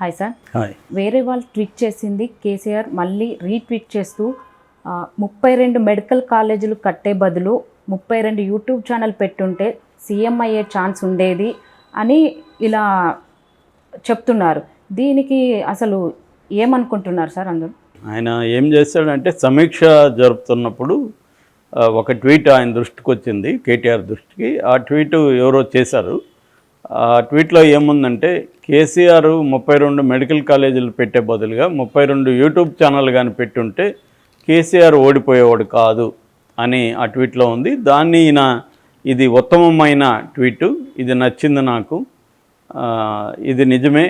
Hi sir. Hi. వేరే వాళ్ళు tweet చేసింది కేసీఆర్ మళ్ళీ రీట్వీట్ చేస్తూ 32 మెడికల్ కాలేజీలు కట్టే బదులు 32 యూట్యూబ్ ఛానల్ పెట్టుంటే సీఎం అయ్యే ఛాన్స్ ఉండేది అని ఇలా చెప్తున్నారు. దీనికి అసలు ఏమనుకుంటున్నారు సార్ అందరూ? ఆయన ఏం చేశాడంటే సమీక్ష జరుపుతున్నప్పుడు ఒక ట్వీట్ ఆయన దృష్టికి వచ్చింది, కేటీఆర్ దృష్టికి. ఆ ట్వీట్ ఎవరో చేశారు. ఆ ట్వీట్లో ఏముందంటే కేసీఆర్ 32 మెడికల్ కాలేజీలు పెట్టే బదులుగా 32 యూట్యూబ్ ఛానల్ కానీ పెట్టుంటే కేసీఆర్ ఓడిపోయేవాడు కాదు అని ఆ ట్వీట్లో ఉంది. దాన్ని ఈయన ఇది ఉత్తమమైన ట్వీటు, ఇది నచ్చింది నాకు, ఇది నిజమే,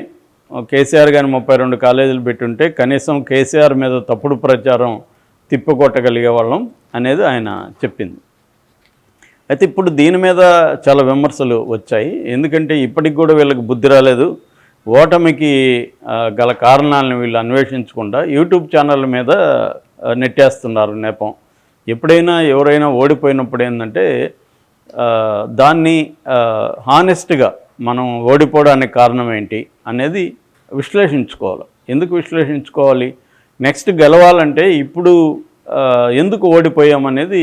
కేసీఆర్ కానీ 32 కాలేజీలు పెట్టుంటే కనీసం కేసీఆర్ మీద తప్పుడు ప్రచారం తిప్పికొట్టగలిగే వాళ్ళం అనేది ఆయన చెప్పింది. అయితే ఇప్పుడు దీని మీద చాలా విమర్శలు వచ్చాయి. ఎందుకంటే ఇప్పటికి కూడా వీళ్ళకి బుద్ధి రాలేదు. ఓటమికి గల కారణాలను వీళ్ళు అన్వేషించకుండా యూట్యూబ్ ఛానళ్ళ మీద నెట్టేస్తున్నారు నెపం. ఎప్పుడైనా ఎవరైనా ఓడిపోయినప్పుడు ఏంటంటే దాన్ని హానెస్ట్గా మనం ఓడిపోవడానికి కారణం ఏంటి అనేది విశ్లేషించుకోవాలి. ఎందుకు విశ్లేషించుకోవాలి? నెక్స్ట్ గెలవాలంటే ఇప్పుడు ఎందుకు ఓడిపోయామనేది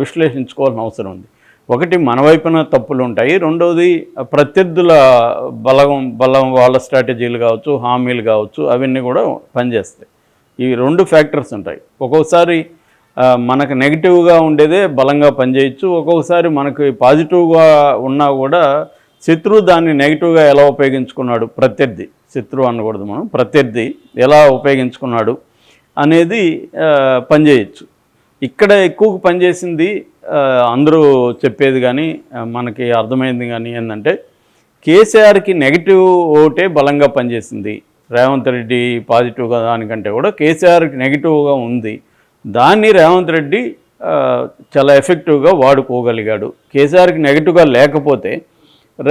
విశ్లేషించుకోవాల్సిన అవసరం ఉంది. ఒకటి మన వైపున తప్పులు ఉంటాయి, రెండవది ప్రత్యర్థుల బలం వాళ్ళ స్ట్రాటజీలు కావచ్చు, హామీలు కావచ్చు, అవన్నీ కూడా పనిచేస్తాయి. ఈ 2 ఫ్యాక్టర్స్ ఉంటాయి. ఒక్కొక్కసారి మనకు నెగిటివ్గా ఉండేదే బలంగా పనిచేయచ్చు, ఒక్కొక్కసారి మనకు పాజిటివ్గా ఉన్నా కూడా శత్రువు దాన్ని నెగిటివ్గా ఎలా ఉపయోగించుకున్నాడు, ప్రత్యర్థి, శత్రువు అనకూడదు మనం, ప్రత్యర్థి ఎలా ఉపయోగించుకున్నాడు అనేది పనిచేయచ్చు. ఇక్కడ ఎక్కువ పనిచేసింది అందరూ చెప్పేది కానీ మనకి అర్థమైంది కానీ ఏంటంటే కేసీఆర్కి నెగిటివ్ ఓటే బలంగా పనిచేసింది. రేవంత్ రెడ్డి పాజిటివ్గా దానికంటే కూడా కేసీఆర్కి నెగిటివ్గా ఉంది. దాన్ని రేవంత్ రెడ్డి చాలా ఎఫెక్టివ్గా వాడుకోగలిగాడు. కేసీఆర్కి నెగిటివ్గా లేకపోతే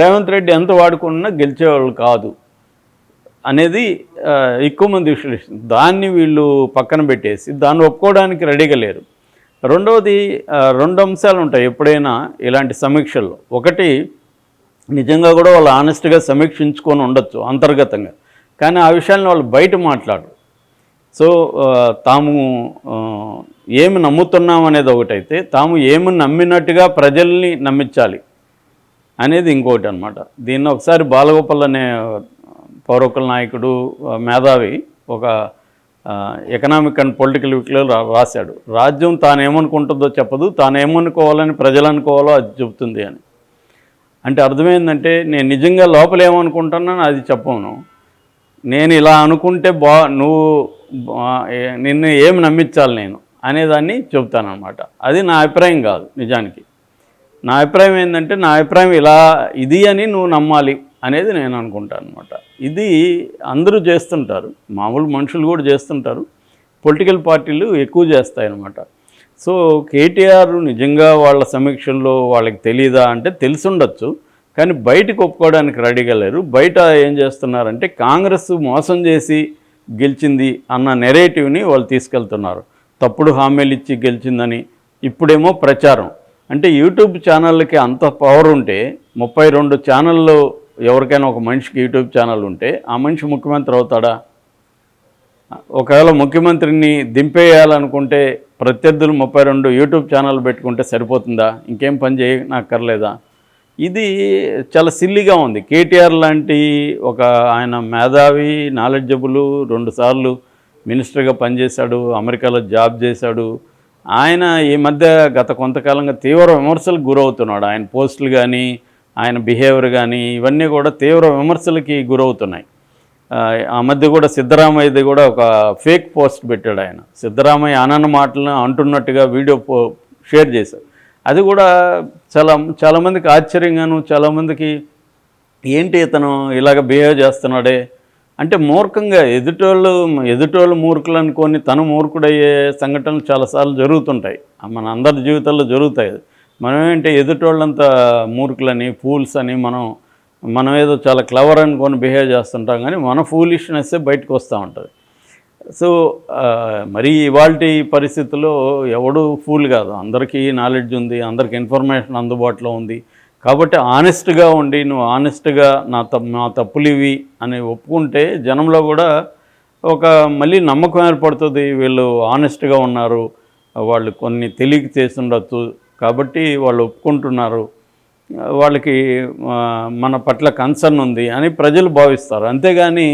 రేవంత్ రెడ్డి ఎంత వాడుకున్నా గెలిచేవాళ్ళు కాదు అనేది ఎక్కువ మంది విశ్లేషణ. దాన్ని వీళ్ళు పక్కన పెట్టేసి దాన్ని ఒప్పుకోవడానికి రెడీగా లేరు. రెండవది 2 అంశాలు ఉంటాయి ఎప్పుడైనా ఇలాంటి సమీక్షల్లో. ఒకటి, నిజంగా కూడా వాళ్ళు ఆనెస్ట్గా సమీక్షించుకొని ఉండొచ్చు అంతర్గతంగా, కానీ ఆ విషయాన్ని వాళ్ళు బయట మాట్లాడరు. సో తాము ఏమి నమ్ముతున్నాం అనేది ఒకటైతే, తాము ఏమి నమ్మినట్టుగా ప్రజల్ని నమ్మించాలి అనేది ఇంకోటి అనమాట. దీన్ని ఒకసారి బాలగోపాల్ అనే పౌరకుల నాయకుడు, మేధావి, ఒక ఎకనామిక్ అండ్ పొలిటికల్ వీక్లో రాశాడు, రాజ్యం తాను ఏమనుకుంటుందో చెప్పదు, తాను ఏమనుకోవాలని ప్రజలు అనుకోవాలో అది చెబుతుంది అని. అంటే అర్థమైందంటే నేను నిజంగా లోపల ఏమనుకుంటున్నాను అది చెప్పను, నేను ఇలా అనుకుంటే నువ్వు నిన్ను ఏమి నమ్మించాలి నేను అనేదాన్ని చెబుతానమాట. అది నా అభిప్రాయం కాదు. నిజానికి నా అభిప్రాయం ఏంటంటే, నా అభిప్రాయం ఇలా ఇది అని నువ్వు నమ్మాలి అనేది నేను అనుకుంటాను అనమాట. ఇది అందరూ చేస్తుంటారు, మామూలు మనుషులు కూడా చేస్తుంటారు, పొలిటికల్ పార్టీలు ఎక్కువ చేస్తాయి అన్నమాట. సో కేటీఆర్ నిజంగా వాళ్ళ సమీక్షల్లో వాళ్ళకి తెలియదా అంటే తెలిసుండొచ్చు, కానీ బయటకు ఒప్పుకోవడానికి రెడీగా లేరు. బయట ఏం చేస్తున్నారంటే కాంగ్రెస్ మోసం చేసి గెలిచింది అన్న నెరేటివ్ని వాళ్ళు తీసుకెళ్తున్నారు. తప్పుడు హామీలు ఇచ్చి గెలిచిందని ఇప్పుడేమో ప్రచారం. అంటే యూట్యూబ్ ఛానళ్ళకి అంత పవర్ ఉంటే 32 ఛానళ్ళు, ఎవరికైనా ఒక మనిషికి యూట్యూబ్ ఛానల్ ఉంటే ఆ మనిషి ముఖ్యమంత్రి అవుతాడా? ఒకవేళ ముఖ్యమంత్రిని దింపేయాలనుకుంటే ప్రత్యర్థులు 32 యూట్యూబ్ ఛానల్ పెట్టుకుంటే సరిపోతుందా? ఇంకేం పని చేయనక్కర్లేదా? ఇది చాలా సిల్లీగా ఉంది. కేటీఆర్ లాంటి ఒక ఆయన మేధావి, నాలెడ్జబుల్, 2 సార్లు మినిస్టర్గా పనిచేశాడు, అమెరికాలో జాబ్ చేశాడు. ఆయన ఈ మధ్య గత కొంతకాలంగా తీవ్ర విమర్శలకు గురవుతున్నాడు. ఆయన పోస్టులు కానీ ఆయన బిహేవియర్ కానీ ఇవన్నీ కూడా తీవ్ర విమర్శలకి గురవుతున్నాయి. ఆ మధ్య కూడా సిద్ధరామయ్యది కూడా ఒక ఫేక్ పోస్ట్ పెట్టాడు. ఆయన సిద్ధరామయ్య అనన్న మాటలను అంటున్నట్టుగా వీడియో షేర్ చేశారు. అది కూడా చాలామందికి ఆశ్చర్యంగాను, చాలామందికి ఏంటి ఇతను ఇలాగ బిహేవ్ చేస్తున్నాడే అంటే మూర్ఖంగా ఎదుటోళ్ళు మూర్ఖులు అనుకొని తను మూర్ఖుడయ్యే సంఘటనలు చాలాసార్లు జరుగుతుంటాయి. మన అందరి జీవితాల్లో జరుగుతాయి. మనం ఏంటి ఎదుటోళ్ళంతా మూర్ఖులని, ఫూల్స్ అని మనం ఏదో చాలా క్లవర్ అనుకొని బిహేవ్ చేస్తుంటాం, కానీ మన ఫూలిష్నెస్సే బయటకు వస్తూ ఉంటుంది. సో మరి ఇవాల్టి పరిస్థితుల్లో ఎవడు ఫూల్ కాదు, అందరికీ నాలెడ్జ్ ఉంది, అందరికీ ఇన్ఫర్మేషన్ అందుబాటులో ఉంది. కాబట్టి ఆనెస్ట్గా ఉండి నువ్వు ఆనెస్ట్గా నా తప్పులు ఇవి అని ఒప్పుకుంటే జనంలో కూడా ఒక మళ్ళీ నమ్మకం ఏర్పడుతుంది. వీళ్ళు ఆనెస్ట్గా ఉన్నారు, వాళ్ళు కొన్ని తెలియక చేస్తుండొచ్చు కాబట్టి వాళ్ళు ఒప్పుకుంటున్నారు, వాళ్ళకి మన పట్ల కన్సర్న్ ఉంది అని ప్రజలు భావిస్తారు. అంతేగాని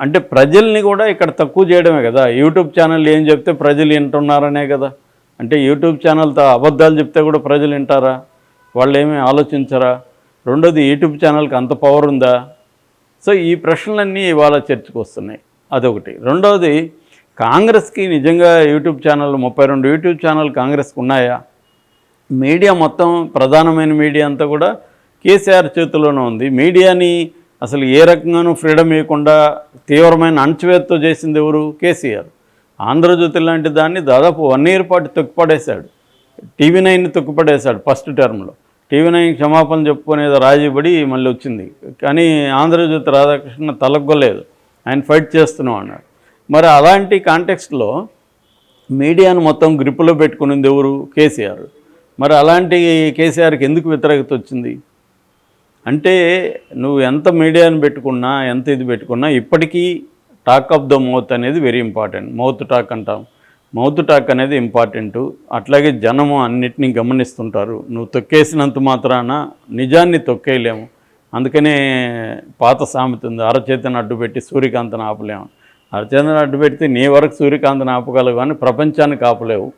అంటే ప్రజల్ని కూడా ఇక్కడ తక్కువ చేయడమే కదా. యూట్యూబ్ ఛానల్ ఏం చెప్తే ప్రజలు వింటున్నారనే కదా. అంటే యూట్యూబ్ ఛానల్తో అబద్ధాలు చెప్తే కూడా ప్రజలు వింటారా? వాళ్ళు ఏమీ ఆలోచించరా? రెండోది, యూట్యూబ్ ఛానల్కి అంత పవర్ ఉందా? సో ఈ ప్రశ్నలన్నీ ఇవాళ చర్చకు వస్తున్నాయి. అదొకటి. రెండవది, కాంగ్రెస్కి నిజంగా యూట్యూబ్ ఛానల్ 32 యూట్యూబ్ ఛానల్ కాంగ్రెస్కి ఉన్నాయా? మీడియా మొత్తం ప్రధానమైన మీడియా అంతా కూడా కేసీఆర్ చేతిలోనే ఉంది. మీడియాని అసలు ఏ రకంగానూ ఫ్రీడమ్ ఇవ్వకుండా తీవ్రమైన అణచివేతతో చేసింది ఎవరు? కేసీఆర్. ఆంధ్రజ్యోతి లాంటి దాన్ని దాదాపు 1 ఇయర్ పాటు తొక్కిపడేశాడు. టీవీ9ని తొక్కిపడేశాడు ఫస్ట్ టర్మ్లో. టీవీ9 క్షమాపణ చెప్పుకునేది రాజీపడి మళ్ళీ వచ్చింది. కానీ ఆంధ్రజ్యోతి రాధాకృష్ణ తలగ్గలేదు, ఆయన ఫైట్ చేస్తున్నాం అన్నాడు. మరి అలాంటి కాంటెక్స్ట్లో మీడియాను మొత్తం గ్రిప్పులో పెట్టుకునేది ఎవరు? కేసీఆర్. మరి అలాంటి కేసీఆర్కి ఎందుకు వ్యతిరేకత వచ్చింది? అంటే నువ్వు ఎంత మీడియాను పెట్టుకున్నా, ఎంత ఇది పెట్టుకున్నా, ఇప్పటికీ టాక్ ఆఫ్ ద మౌత్ అనేది వెరీ ఇంపార్టెంట్. మౌత్ టాక్ అంటాం. మౌత్ టాక్ అనేది ఇంపార్టెంటు. అట్లాగే జనము అన్నిటినీ గమనిస్తుంటారు. నువ్వు తొక్కేసినంత మాత్రాన నిజాన్ని తొక్కేయలేము. అందుకనే పాత సామెత ఉంది, అరచేతిని అడ్డుపెట్టి సూర్యకాంతను ఆపలేము. అరచేతిని అడ్డుపెడితే నీ వరకు సూర్యకాంతను ఆపగలవు కానీ ప్రపంచానికి ఆపలేవు.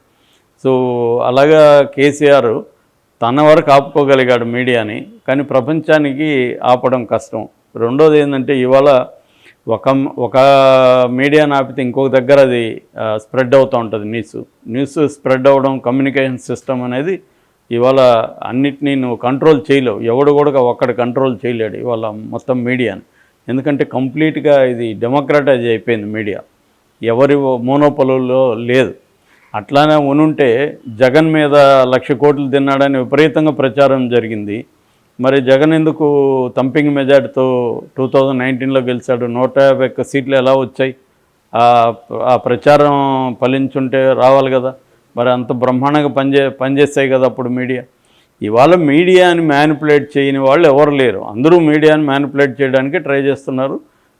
సో అలాగా కేసీఆర్ తన వరకు ఆపుకోగలిగాడు మీడియాని, కానీ ప్రపంచానికి ఆపడం కష్టం. రెండోది ఏంటంటే, ఇవాళ ఒక మీడియాని ఆపితే ఇంకొక దగ్గర అది స్ప్రెడ్ అవుతూ ఉంటుంది. న్యూస్ స్ప్రెడ్ అవ్వడం, కమ్యూనికేషన్ సిస్టమ్ అనేది ఇవాళ అన్నిటినీ నువ్వు కంట్రోల్ చేయలేవు. ఎవడు కూడా ఒక్కడు కంట్రోల్ చేయలేడు ఇవాళ మొత్తం మీడియాని. ఎందుకంటే కంప్లీట్గా ఇది డెమోక్రటైజ్ అయిపోయింది మీడియా, ఎవరి మోనోపొలంలో లేదు. అట్లానే ఉనుంటే జగన్ మీద 1,00,000 కోట్లు తిన్నాడని విపరీతంగా ప్రచారం జరిగింది. మరి జగన్ ఎందుకు తంపింగ్ మెజార్టీతో 2019లో గెలిచాడు? 151 సీట్లు ఎలా వచ్చాయి? ఆ ప్రచారం ఫలించుంటే రావాలి కదా. మరి అంత బ్రహ్మాండంగా పనిచేస్తాయి కదా అప్పుడు మీడియా. ఇవాళ మీడియాని మ్యానిపులేట్ చేయని వాళ్ళు ఎవరు లేరు. అందరూ మీడియాని మ్యానిపులేట్ చేయడానికి ట్రై చేస్తున్నారు.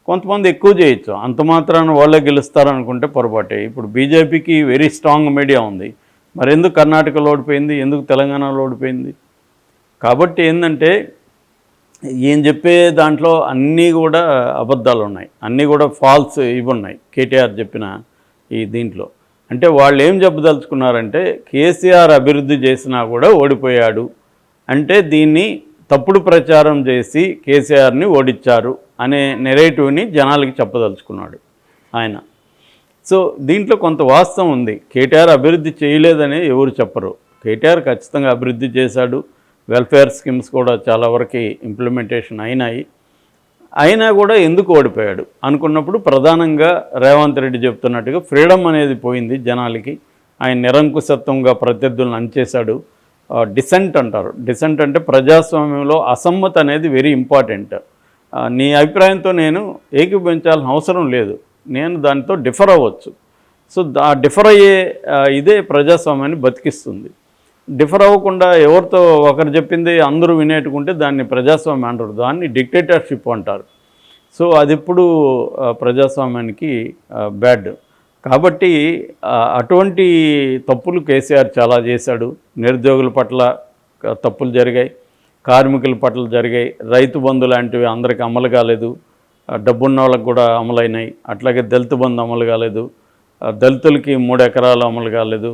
కొంతమంది ఎక్కువ చేయొచ్చు, అంత మాత్రాన వాళ్ళే గెలుస్తారనుకుంటే పొరపాటే. ఇప్పుడు బీజేపీకి వెరీ స్ట్రాంగ్ మీడియా ఉంది, మరి ఎందుకు కర్ణాటకలో ఓడిపోయింది, ఎందుకు తెలంగాణలో ఓడిపోయింది? కాబట్టి ఏంటంటే ఈయన చెప్పే దాంట్లో అన్నీ కూడా అబద్ధాలు ఉన్నాయి, అన్నీ కూడా ఫాల్స్ ఇవి ఉన్నాయి. కేటీఆర్ చెప్పిన ఈ దీంట్లో అంటే వాళ్ళు ఏం చెప్పదలుచుకున్నారంటే, కేసీఆర్ అభివృద్ధి చేసినా కూడా ఓడిపోయాడు అంటే దీన్ని తప్పుడు ప్రచారం చేసి కేసీఆర్ని ఓడించారు అనే నెరేటివ్ని జనాలకి చెప్పదలుచుకున్నాడు ఆయన. సో దీంట్లో కొంత వాస్తవం ఉంది. కేటీఆర్ అభివృద్ధి చేయలేదని ఎవరు చెప్పరు. కేటీఆర్ ఖచ్చితంగా అభివృద్ధి చేశాడు. వెల్ఫేర్ స్కీమ్స్ కూడా చాలా వరకు ఇంప్లిమెంటేషన్ అయినా కూడా ఎందుకు ఓడిపోయాడు అనుకున్నప్పుడు ప్రధానంగా రేవంత్ రెడ్డి చెప్తున్నట్టుగా ఫ్రీడమ్ అనేది పోయింది జనాలకి. ఆయన నిరంకుశత్వంగా ప్రత్యర్థులను అంచేశాడు. డిసెంట్ అంటారు. డిసెంట్ అంటే ప్రజాస్వామ్యంలో అసమ్మతి అనేది వెరీ ఇంపార్టెంట్. నీ అభిప్రాయంతో నేను ఏకీభవించాల్సిన అవసరం లేదు, నేను దానితో డిఫర్ అవ్వచ్చు. సో డిఫర్ అయ్యే ఇదే ప్రజాస్వామ్యాన్ని బతికిస్తుంది. డిఫర్ అవ్వకుండా ఎవరితో ఒకరు చెప్పింది అందరూ వినేట్టుకుంటే దాన్ని ప్రజాస్వామ్యం అంటారు, దాన్ని డిక్టేటర్షిప్ అంటారు. సో అది ఇప్పుడు ప్రజాస్వామ్యానికి బ్యాడ్. కాబట్టి అటువంటి తప్పులు కేసీఆర్ చాలా చేశాడు. నిరుద్యోగుల పట్ల తప్పులు జరిగాయి, కార్మికుల పట్ల జరిగాయి, రైతు బంధు లాంటివి అందరికీ అమలు కాలేదు, డబ్బున్న వాళ్ళకి కూడా అమలైనాయి. అట్లాగే దళిత బంధు అమలు కాలేదు, దళితులకి 3 ఎకరాలు అమలు కాలేదు,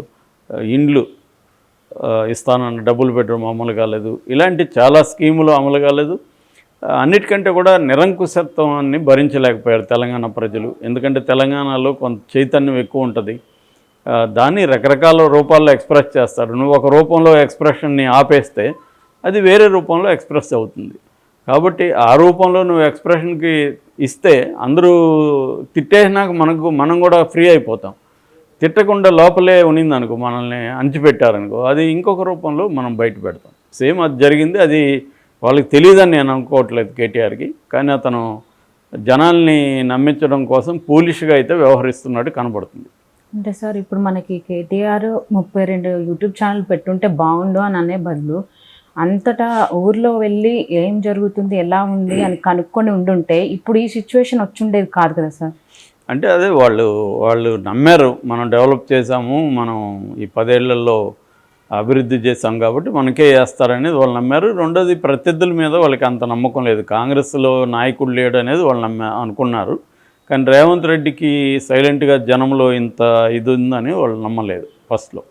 ఇండ్లు ఇస్తానన్న డబుల్ బెడ్రూమ్ అమలు కాలేదు, ఇలాంటి చాలా స్కీములు అమలు కాలేదు. అన్నిటికంటే కూడా నిరంకుశత్వాన్ని భరించలేకపోయారు తెలంగాణ ప్రజలు. ఎందుకంటే తెలంగాణలో కొంత చైతన్యం ఎక్కువ ఉంటుంది, దాన్ని రకరకాల రూపాల్లో ఎక్స్ప్రెస్ చేస్తారు. నువ్వు ఒక రూపంలో ఎక్స్ప్రెషన్ని ఆపేస్తే అది వేరే రూపంలో ఎక్స్ప్రెస్ అవుతుంది. కాబట్టి ఆ రూపంలో నువ్వు ఎక్స్ప్రెషన్కి ఇస్తే అందరూ తిట్టేసినాక మనం కూడా ఫ్రీ అయిపోతాం. తిట్టకుండా లోపలే ఉన్నిందనుకో, మనల్ని అణిచిపెట్టారనుకో, అది ఇంకొక రూపంలో మనం బయట పెడతాం. సేమ్ అది జరిగింది. అది వాళ్ళకి తెలియదని నేను అనుకోవట్లేదు కేటీఆర్కి, కానీ అతను జనాల్ని నమ్మించడం కోసం పూలిష్గా అయితే వ్యవహరిస్తున్నట్టు కనబడుతుంది. అంటే సార్, ఇప్పుడు మనకి కేటీఆర్ 32 యూట్యూబ్ ఛానల్ పెట్టుంటే బాగుండు అని అనే బదులు అంతటా ఊర్లో వెళ్ళి ఏం జరుగుతుంది ఎలా ఉంది అని కనుక్కొని ఉండుంటే ఇప్పుడు ఈ సిచ్యువేషన్ వచ్చుండేది కాదు కదా సార్. అంటే అదే వాళ్ళు నమ్మారు, మనం డెవలప్ చేసాము, మనం ఈ 10 ఏళ్లలో అభివృద్ధి చేశాం కాబట్టి మనకే వేస్తారనేది వాళ్ళు నమ్మారు. రెండోది ప్రత్యర్థుల మీద వాళ్ళకి అంత నమ్మకం లేదు, కాంగ్రెస్లో నాయకుడు లేడు అనేది వాళ్ళు అనుకున్నారు. కానీ రేవంత్ రెడ్డికి సైలెంట్గా జనంలో ఇంత ఇది ఉందని వాళ్ళు నమ్మలేదు ఫస్ట్లో.